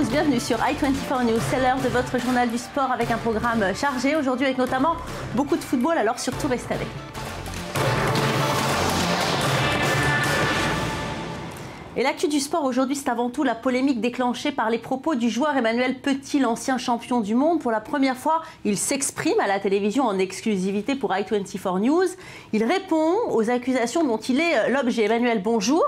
tous, bienvenue sur i24 News, c'est l'heure de votre journal du sport avec un programme chargé aujourd'hui avec notamment beaucoup de football, alors surtout restez avec nous. Et l'actu du sport aujourd'hui, c'est avant tout la polémique déclenchée par les propos du joueur Emmanuel Petit, l'ancien champion du monde. Pour la première fois, il s'exprime à la télévision en exclusivité pour i24 News. Il répond aux accusations dont il est l'objet. Emmanuel, bonjour.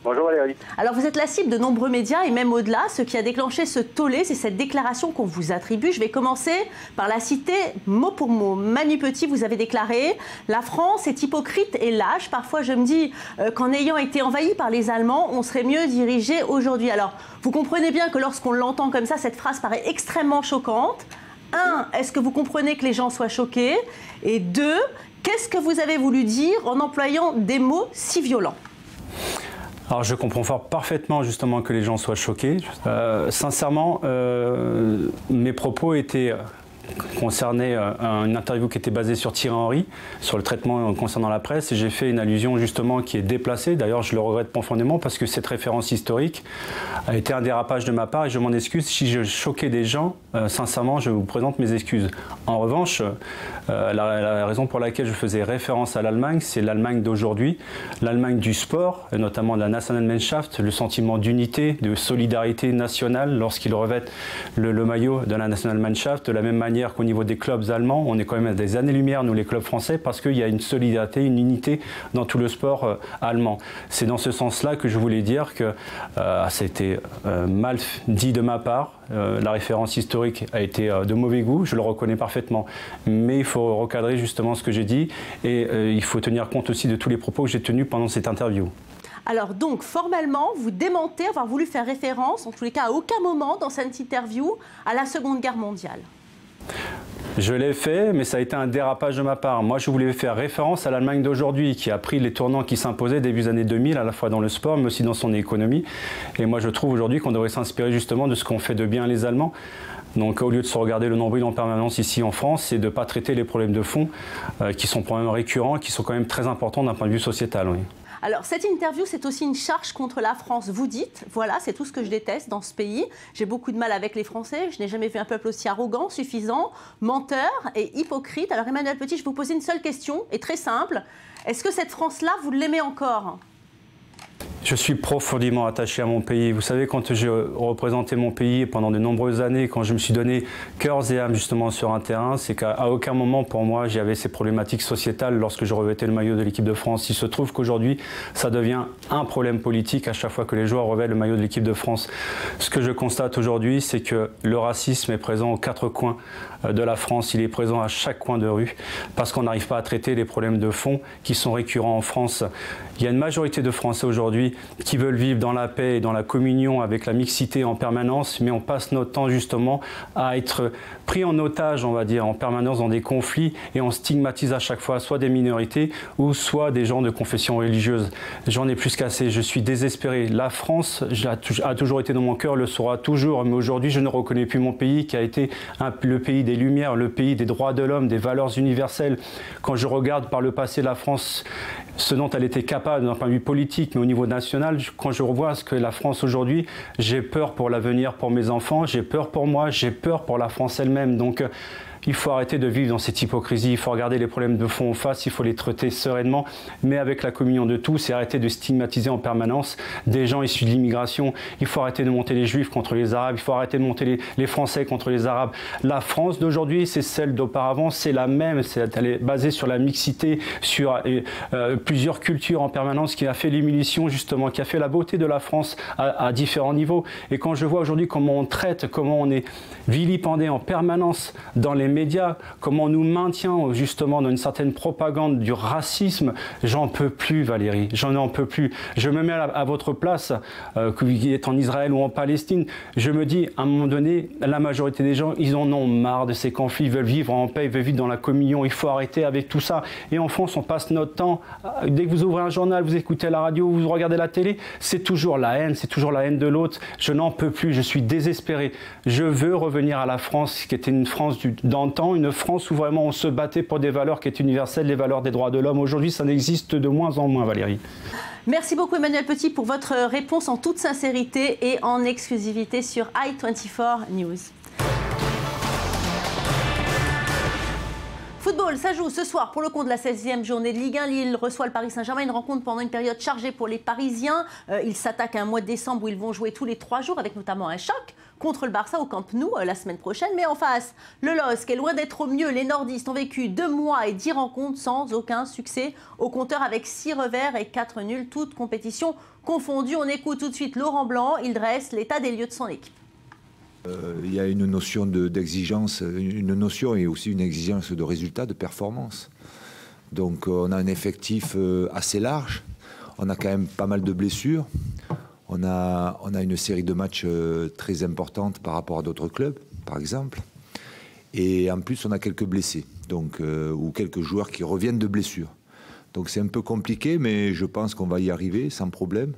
Bonjour Valérie. Alors vous êtes la cible de nombreux médias et même au-delà. Ce qui a déclenché ce tollé, c'est cette déclaration qu'on vous attribue. Je vais commencer par la citer mot pour mot. Manu Petit, vous avez déclaré « La France est hypocrite et lâche. Parfois je me dis qu'en ayant été envahi par les Allemands, on serait mieux dirigé aujourd'hui. » Alors vous comprenez bien que lorsqu'on l'entend comme ça, cette phrase paraît extrêmement choquante. 1. Est-ce que vous comprenez que les gens soient choqués? Et 2. Qu'est-ce que vous avez voulu dire en employant des mots si violents? Alors je comprends parfaitement justement que les gens soient choqués. Sincèrement, mes propos étaient concernait une interview qui était basée sur Thierry Henry, sur le traitement concernant la presse, et j'ai fait une allusion justement qui est déplacée. D'ailleurs, je le regrette profondément parce que cette référence historique a été un dérapage de ma part et je m'en excuse. Si je choquais des gens, sincèrement, je vous présente mes excuses. En revanche, la raison pour laquelle je faisais référence à l'Allemagne, c'est l'Allemagne d'aujourd'hui, l'Allemagne du sport, et notamment de la Nationalmannschaft, le sentiment d'unité, de solidarité nationale lorsqu'ils revêtent le maillot de la Nationalmannschaft, de la même manière qu'au niveau des clubs allemands, on est quand même à des années-lumière, nous les clubs français, parce qu'il y a une solidarité, une unité dans tout le sport allemand. C'est dans ce sens-là que je voulais dire que c'était mal dit de ma part. La référence historique a été de mauvais goût, je le reconnais parfaitement. Mais il faut recadrer justement ce que j'ai dit et il faut tenir compte aussi de tous les propos que j'ai tenus pendant cette interview. Alors donc, formellement, vous démentez avoir voulu faire référence, en tous les cas à aucun moment dans cette interview, à la Seconde Guerre mondiale. Je l'ai fait, mais ça a été un dérapage de ma part. Moi, je voulais faire référence à l'Allemagne d'aujourd'hui, qui a pris les tournants qui s'imposaient début des années 2000, à la fois dans le sport, mais aussi dans son économie. Et moi, je trouve aujourd'hui qu'on devrait s'inspirer justement de ce qu'ont fait de bien les Allemands. Donc, au lieu de se regarder le nombril en permanence ici en France, c'est de ne pas traiter les problèmes de fond, qui sont problèmes récurrents, qui sont quand même très importants d'un point de vue sociétal. Oui. Alors, cette interview, c'est aussi une charge contre la France. Vous dites, voilà, c'est tout ce que je déteste dans ce pays. J'ai beaucoup de mal avec les Français. Je n'ai jamais vu un peuple aussi arrogant, suffisant, menteur et hypocrite. Alors, Emmanuel Petit, je vous pose une seule question, et très simple. Est-ce que cette France-là, vous l'aimez encore ? Je suis profondément attaché à mon pays. Vous savez, quand j'ai représenté mon pays pendant de nombreuses années, quand je me suis donné cœur et âme justement sur un terrain, c'est qu'à aucun moment pour moi j'avais ces problématiques sociétales lorsque je revêtais le maillot de l'équipe de France. Il se trouve qu'aujourd'hui, ça devient un problème politique à chaque fois que les joueurs revêtent le maillot de l'équipe de France. Ce que je constate aujourd'hui, c'est que le racisme est présent aux quatre coins de la France. Il est présent à chaque coin de rue parce qu'on n'arrive pas à traiter les problèmes de fond qui sont récurrents en France. Il y a une majorité de Français aujourd'hui qui veulent vivre dans la paix et dans la communion avec la mixité en permanence, mais on passe notre temps justement à être pris en otage, on va dire, en permanence dans des conflits et on stigmatise à chaque fois soit des minorités ou soit des gens de confession religieuse. J'en ai plus qu'assez, je suis désespéré. La France a toujours été dans mon cœur, le sera toujours, mais aujourd'hui je ne reconnais plus mon pays qui a été le pays des Lumières, le pays des droits de l'homme, des valeurs universelles. Quand je regarde par le passé la France, ce dont elle était capable d'un point de vue politique, mais au niveau national, quand je revois ce que la France aujourd'hui, j'ai peur pour l'avenir, pour mes enfants, j'ai peur pour moi, j'ai peur pour la France elle-même. Donc, il faut arrêter de vivre dans cette hypocrisie, il faut regarder les problèmes de fond en face, il faut les traiter sereinement, mais avec la communion de tous et arrêter de stigmatiser en permanence des gens issus de l'immigration. Il faut arrêter de monter les Juifs contre les Arabes, il faut arrêter de monter les Français contre les Arabes. La France d'aujourd'hui, c'est celle d'auparavant, c'est la même, elle est basée sur la mixité, sur plusieurs cultures en permanence, qui a fait l'émulsion justement, qui a fait la beauté de la France à différents niveaux. Et quand je vois aujourd'hui comment on traite, comment on est vilipendé en permanence dans les médias, comment on nous maintient justement dans une certaine propagande du racisme, j'en peux plus Valérie, j'en peux plus. Je me mets à votre place, qui est en Israël ou en Palestine, je me dis à un moment donné, la majorité des gens, ils en ont marre de ces conflits, ils veulent vivre en paix, ils veulent vivre dans la communion, il faut arrêter avec tout ça. Et en France, on passe notre temps, dès que vous ouvrez un journal, vous écoutez la radio, vous regardez la télé, c'est toujours la haine, c'est toujours la haine de l'autre. Je n'en peux plus, je suis désespéré. Je veux revenir à la France, qui était une France dans d'antan, une France où vraiment on se battait pour des valeurs qui étaient universelles, les valeurs des droits de l'homme. Aujourd'hui, ça n'existe de moins en moins, Valérie. Merci beaucoup Emmanuel Petit pour votre réponse en toute sincérité et en exclusivité sur i24 News. Football, ça joue ce soir pour le compte de la 16e journée de Ligue 1. Lille reçoit le Paris Saint-Germain, une rencontre pendant une période chargée pour les Parisiens. Ils s'attaquent à un mois de décembre où ils vont jouer tous les 3 jours avec notamment un choc contre le Barça au Camp Nou la semaine prochaine. Mais en face, le LOSC est loin d'être au mieux. Les nordistes ont vécu 2 mois et 10 rencontres sans aucun succès au compteur avec 6 revers et 4 nuls, toutes compétitions confondues. On écoute tout de suite Laurent Blanc, il dresse l'état des lieux de son équipe. Il y a une notion d'exigence, une notion et aussi une exigence de résultat, de performance. Donc on a un effectif assez large, on a quand même pas mal de blessures, on a une série de matchs très importante par rapport à d'autres clubs, par exemple. Et en plus on a quelques blessés, donc, ou quelques joueurs qui reviennent de blessures. Donc c'est un peu compliqué, mais je pense qu'on va y arriver sans problème.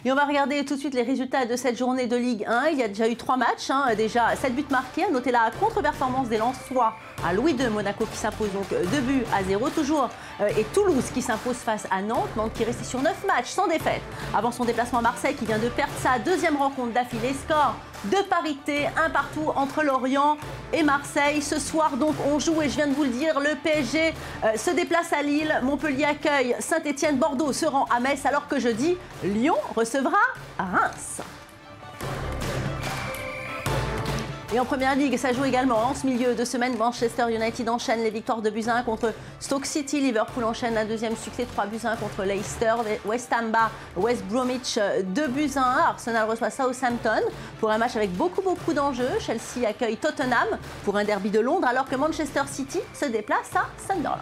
Et on va regarder tout de suite les résultats de cette journée de Ligue 1. Il y a déjà eu 3 matchs, déjà 7 buts marqués. Notez la contre-performance des Lensois à Louis II, Monaco qui s'impose donc 2-0 toujours. Et Toulouse qui s'impose face à Nantes. Nantes qui est resté sur 9 matchs sans défaite. Avant son déplacement à Marseille qui vient de perdre sa 2e rencontre d'affilée. Score de parité, 1 partout entre Lorient et Marseille. Ce soir donc on joue et je viens de vous le dire, le PSG se déplace à Lille. Montpellier accueille Saint-Etienne, Bordeaux se rend à Metz alors que jeudi, Lyon recevra Reims. Et en première ligue, ça joue également en ce milieu de semaine. Manchester United enchaîne les victoires de buts à 1 contre Stoke City. Liverpool enchaîne un 2e succès, 3 buts à 1 contre Leicester. West Ham bat West Bromwich 2 buts à 1. Arsenal reçoit Southampton pour un match avec beaucoup d'enjeux. Chelsea accueille Tottenham pour un derby de Londres alors que Manchester City se déplace à Sunderland.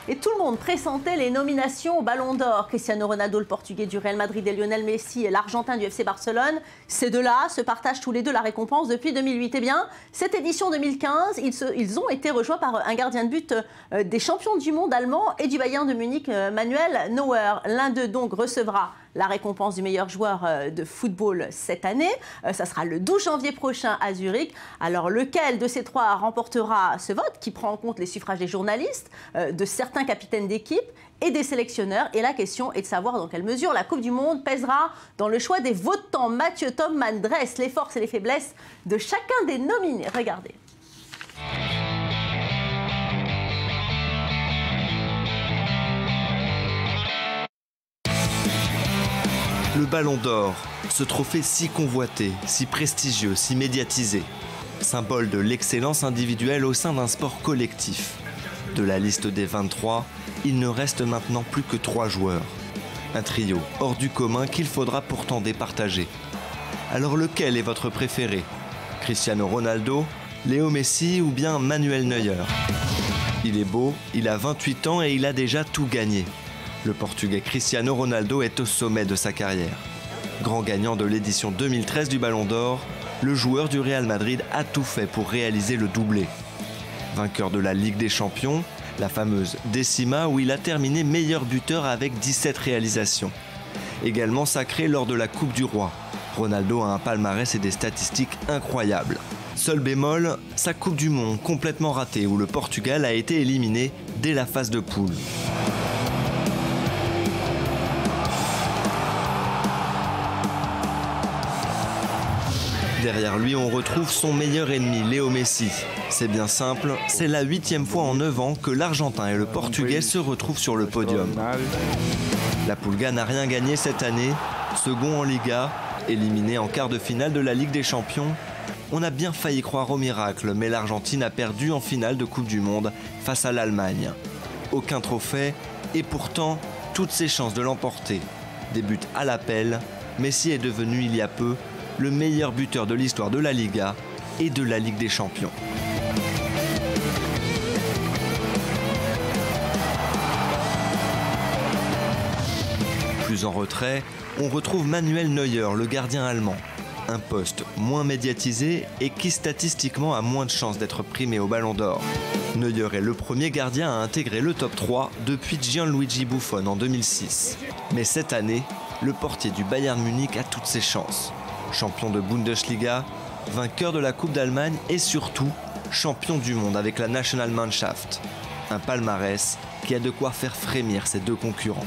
Et tout le monde pressentait les nominations au Ballon d'Or. Cristiano Ronaldo, le Portugais du Real Madrid, et Lionel Messi, l'Argentin du FC Barcelone. Ces deux-là se partagent tous les deux la récompense depuis 2008. Eh bien, cette édition 2015, ils ont été rejoints par un gardien de but des champions du monde allemand et du Bayern de Munich, Manuel Neuer. L'un d'eux donc recevra la récompense du meilleur joueur de football cette année. Ça sera le 12 janvier prochain à Zurich. Alors, lequel de ces 3 remportera ce vote qui prend en compte les suffrages des journalistes, de certains capitaines d'équipe et des sélectionneurs? Et la question est de savoir dans quelle mesure la Coupe du Monde pèsera dans le choix des votants. Mathieu Tomman dresse les forces et les faiblesses de chacun des nominés. Regardez. Le Ballon d'Or, ce trophée si convoité, si prestigieux, si médiatisé. Symbole de l'excellence individuelle au sein d'un sport collectif. De la liste des 23, il ne reste maintenant plus que 3 joueurs. Un trio hors du commun qu'il faudra pourtant départager. Alors lequel est votre préféré? Cristiano Ronaldo, Léo Messi ou bien Manuel Neuer? Il est beau, il a 28 ans et il a déjà tout gagné. Le Portugais Cristiano Ronaldo est au sommet de sa carrière. Grand gagnant de l'édition 2013 du Ballon d'Or, le joueur du Real Madrid a tout fait pour réaliser le doublé. Vainqueur de la Ligue des Champions, la fameuse décima où il a terminé meilleur buteur avec 17 réalisations. Également sacré lors de la Coupe du Roi. Ronaldo a un palmarès et des statistiques incroyables. Seul bémol, sa Coupe du Monde complètement ratée où le Portugal a été éliminé dès la phase de poule. Derrière lui, on retrouve son meilleur ennemi, Léo Messi. C'est bien simple, c'est la 8e fois en 9 ans que l'Argentin et le Portugais se retrouvent sur le podium. La Pulga n'a rien gagné cette année, second en Liga, éliminé en quart de finale de la Ligue des Champions. On a bien failli croire au miracle, mais l'Argentine a perdu en finale de Coupe du Monde face à l'Allemagne. Aucun trophée, et pourtant, toutes ses chances de l'emporter. Des buts à l'appel, Messi est devenu il y a peu le meilleur buteur de l'histoire de la Liga et de la Ligue des Champions. Plus en retrait, on retrouve Manuel Neuer, le gardien allemand. Un poste moins médiatisé et qui statistiquement a moins de chances d'être primé au Ballon d'Or. Neuer est le premier gardien à intégrer le top 3 depuis Gianluigi Buffon en 2006. Mais cette année, le portier du Bayern Munich a toutes ses chances. champion de Bundesliga, vainqueur de la Coupe d'Allemagne et surtout champion du monde avec la Nationalmannschaft. Un palmarès qui a de quoi faire frémir ses deux concurrents.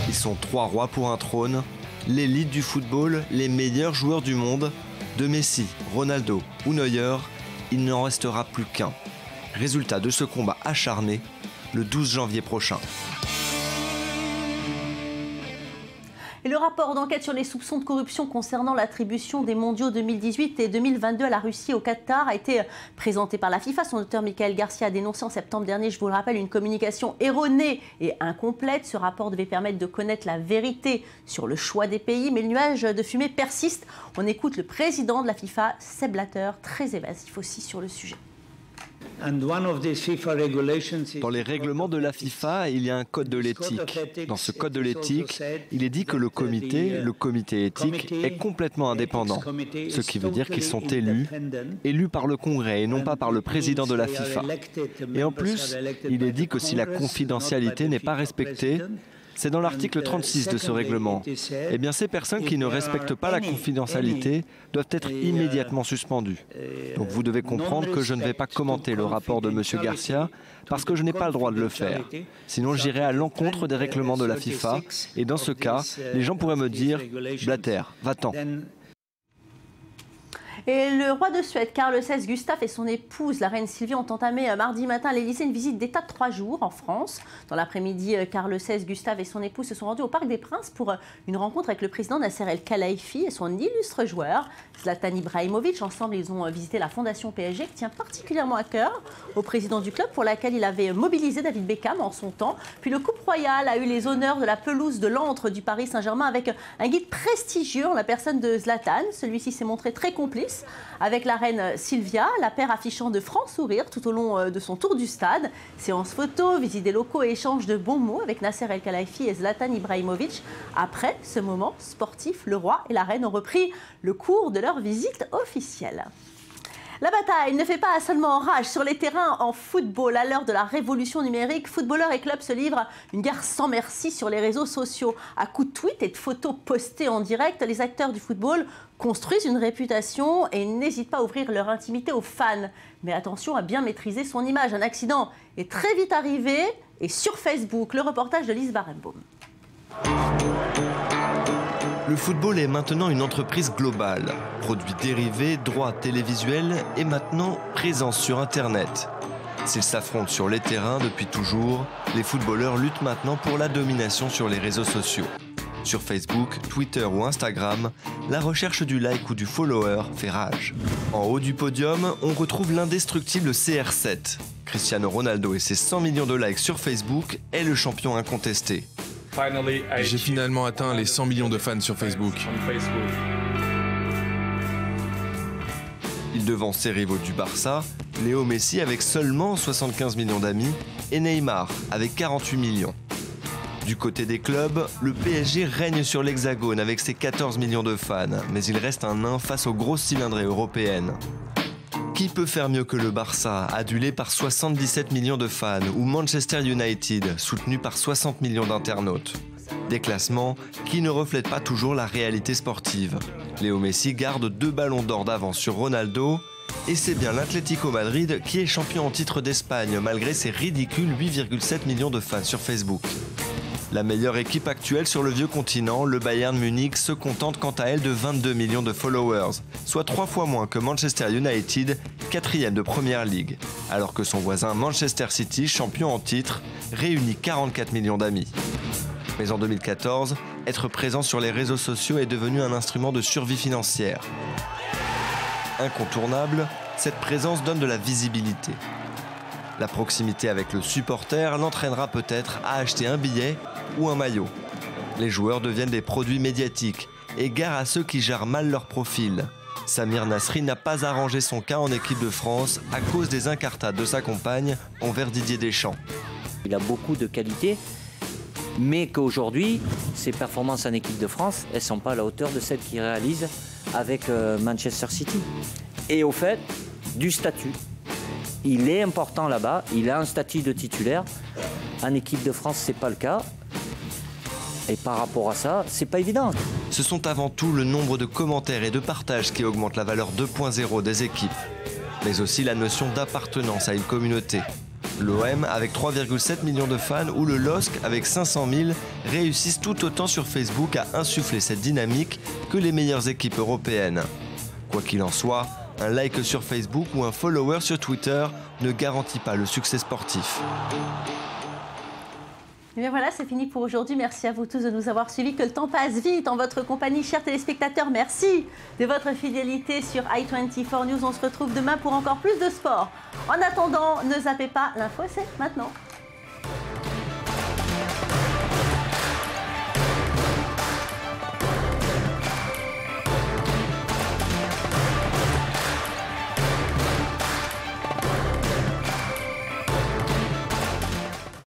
Ils sont 3 rois pour un trône, l'élite du football, les meilleurs joueurs du monde. De Messi, Ronaldo ou Neuer, il n'en restera plus qu'un. Résultat de ce combat acharné, le 12 janvier prochain. Et le rapport d'enquête sur les soupçons de corruption concernant l'attribution des mondiaux 2018 et 2022 à la Russie et au Qatar a été présenté par la FIFA. Son auteur Michael Garcia a dénoncé en septembre dernier, je vous le rappelle, une communication erronée et incomplète. Ce rapport devait permettre de connaître la vérité sur le choix des pays, mais le nuage de fumée persiste. On écoute le président de la FIFA, Sepp Blatter, très évasif aussi sur le sujet. Dans les règlements de la FIFA, il y a un code de l'éthique. Dans ce code de l'éthique, il est dit que le comité éthique, est complètement indépendant. Ce qui veut dire qu'ils sont élus par le Congrès et non pas par le président de la FIFA. Et en plus, il est dit que si la confidentialité n'est pas respectée, c'est dans l'article 36 de ce règlement. Eh bien, ces personnes qui ne respectent pas la confidentialité doivent être immédiatement suspendues. Donc vous devez comprendre que je ne vais pas commenter le rapport de M. Garcia parce que je n'ai pas le droit de le faire. Sinon, j'irai à l'encontre des règlements de la FIFA et dans ce cas, les gens pourraient me dire « Blatter, va-t'en ». Et le roi de Suède, Carl XVI Gustaf, et son épouse, la reine Sylvie, ont entamé mardi matin à l'Élysée une visite d'État de 3 jours en France. Dans l'après-midi, Carl XVI Gustaf et son épouse se sont rendus au Parc des Princes pour une rencontre avec le président Nasser El-Khelaifi et son illustre joueur, Zlatan Ibrahimovic. Ensemble, ils ont visité la fondation PSG qui tient particulièrement à cœur au président du club pour laquelle il avait mobilisé David Beckham en son temps. Puis le couple royal a eu les honneurs de la pelouse de l'antre du Paris Saint-Germain avec un guide prestigieux en la personne de Zlatan. Celui-ci s'est montré très complice avec la reine Sylvia, la paire affichant de francs sourires tout au long de son tour du stade. Séance photo, visite des locaux et échange de bons mots avec Nasser El-Khelaifi et Zlatan Ibrahimovic. Après ce moment sportif, le roi et la reine ont repris le cours de leur visite officielle. La bataille ne fait pas seulement rage sur les terrains en football. À l'heure de la révolution numérique, footballeurs et clubs se livrent une guerre sans merci sur les réseaux sociaux. À coups de tweets et de photos postées en direct, les acteurs du football construisent une réputation et n'hésitent pas à ouvrir leur intimité aux fans. Mais attention à bien maîtriser son image. Un accident est très vite arrivé et sur Facebook, le reportage de Lise Barenbaum. Le football est maintenant une entreprise globale. Produits dérivés, droits télévisuels et maintenant présence sur Internet. S'ils s'affrontent sur les terrains depuis toujours, les footballeurs luttent maintenant pour la domination sur les réseaux sociaux. Sur Facebook, Twitter ou Instagram, la recherche du like ou du follower fait rage. En haut du podium, on retrouve l'indestructible CR7. Cristiano Ronaldo et ses 100 millions de likes sur Facebook est le champion incontesté. J'ai finalement atteint les 100 millions de fans sur Facebook. Il devance ses rivaux du Barça, Léo Messi avec seulement 75 millions d'amis et Neymar avec 48 millions. Du côté des clubs, le PSG règne sur l'Hexagone avec ses 14 millions de fans, mais il reste un nain face aux grosses cylindrées européennes. Qui peut faire mieux que le Barça, adulé par 77 millions de fans, ou Manchester United, soutenu par 60 millions d'internautes? Des classements qui ne reflètent pas toujours la réalité sportive. Léo Messi garde 2 ballons d'or d'avance sur Ronaldo, et c'est bien l'Atlético Madrid qui est champion en titre d'Espagne malgré ses ridicules 8,7 millions de fans sur Facebook. La meilleure équipe actuelle sur le vieux continent, le Bayern Munich, se contente quant à elle de 22 millions de followers, soit 3 fois moins que Manchester United, 4e de Première Ligue, alors que son voisin Manchester City, champion en titre, réunit 44 millions d'amis. Mais en 2014, être présent sur les réseaux sociaux est devenu un instrument de survie financière. Incontournable, cette présence donne de la visibilité. La proximité avec le supporter l'entraînera peut-être à acheter un billet ou un maillot. Les joueurs deviennent des produits médiatiques et gare à ceux qui gèrent mal leur profil. Samir Nasri n'a pas arrangé son cas en équipe de France à cause des incartades de sa compagne envers Didier Deschamps. Il a beaucoup de qualités, mais qu'aujourd'hui, ses performances en équipe de France, elles ne sont pas à la hauteur de celles qu'il réalise avec Manchester City. Et au fait, du statut. il est important là-bas, il a un statut de titulaire. En équipe de France, c'est pas le cas. Et par rapport à ça, c'est pas évident. Ce sont avant tout le nombre de commentaires et de partages qui augmentent la valeur 2.0 des équipes, mais aussi la notion d'appartenance à une communauté. L'OM, avec 3,7 millions de fans, ou le LOSC, avec 500 000, réussissent tout autant sur Facebook à insuffler cette dynamique que les meilleures équipes européennes. Quoi qu'il en soit, un like sur Facebook ou un follower sur Twitter ne garantit pas le succès sportif. Et bien voilà, c'est fini pour aujourd'hui. Merci à vous tous de nous avoir suivis. Que le temps passe vite en votre compagnie, chers téléspectateurs. Merci de votre fidélité sur i24 News. On se retrouve demain pour encore plus de sport. En attendant, ne zappez pas, l'info c'est maintenant.